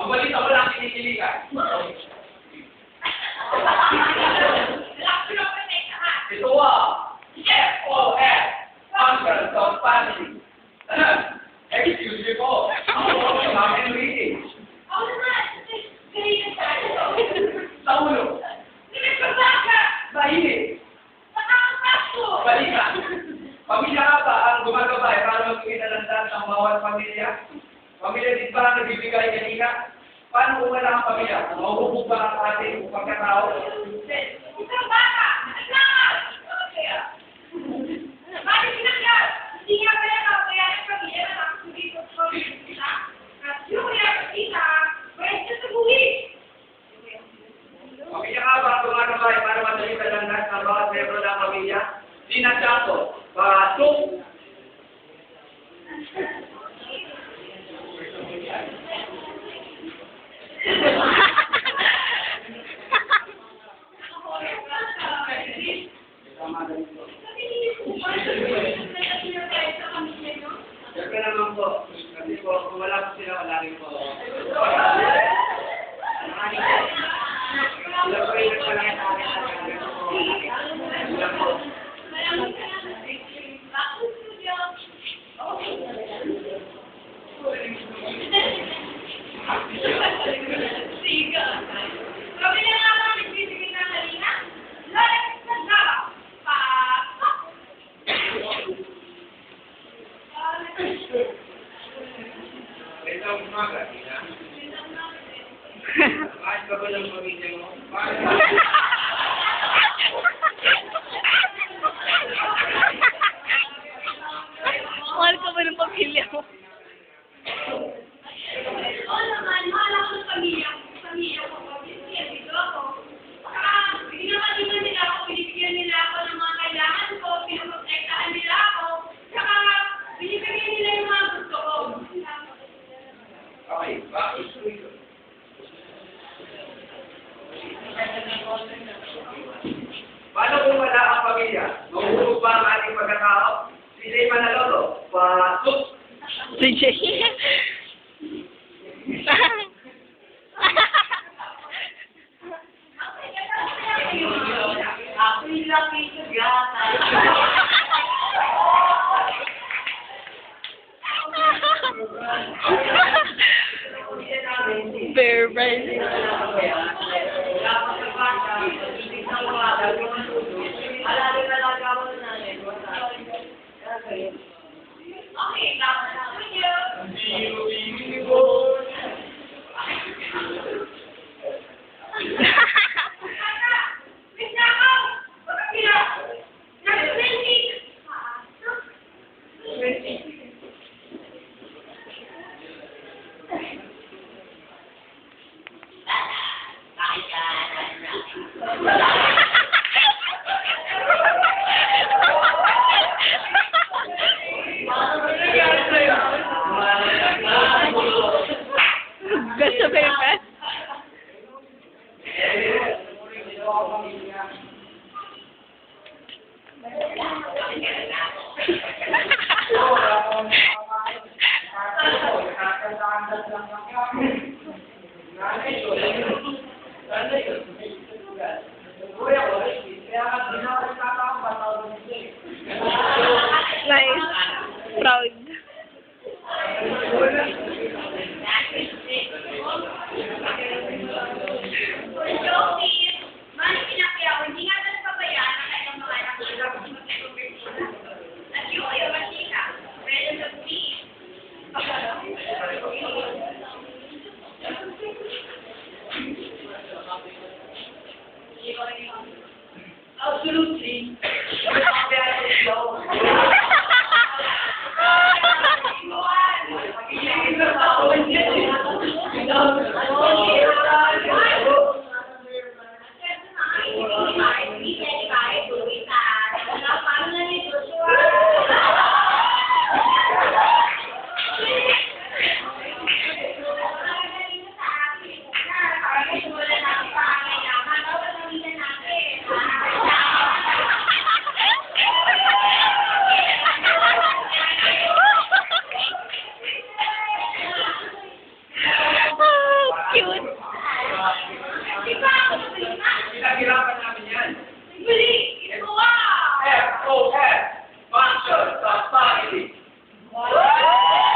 Ang balita mo lang kinikiligan. Ito FOF, Conference of Family. Excuse me po. Ako ang aking reading. Sa ulo. Mahili. Balita. Pamilya ka ba ang gumagabay para magpinalandan ng bawat pamilya? Pamilya din ba ang nagbibigay kanina? Paano kung wala ang pamilya? Mahuhubog ba ang ating pagkatao? Isang bata! Bakit sinangyan? Hindi nga pala kaya yung pamilya na nakasulit ko sa pamilya. At yung kita, pwede sa buwi. Pamilya ka ba ang gumagabay para magpinalandan ng bawat membro ng pamilya? Sinadyato, batok. Siyempre naman po, kasi po, kung wala po sila, wala rin po. Sila po yung nagpalaya sa akin at sila po. Ito ang umaga, Tina. Bakit ka ba ng pamilya mo? Mahal ka ba ng pamilya mo? Oo naman, mahal ako ng pamilya ko. Binibigyan dito ako. Binibigyan nila ako, binibigyan nila ako ng mga kailangan ko, pinaprotektahan nila ako, saka binibigyan nila yung mga gusto ko. Okay, bakit ito? Paano kung wala ang pamilya? Mahuhulog ba ang ating pagkatao? Si Jay Manalolo, batok. Si Jay. Ako'y laki sa gata. Bear Brand. Okay, dapat na yun. Gusto Bear Brand? Nice. Proud. Absolutely. Di ba ako nasalita? Pinaghirapan namin yan.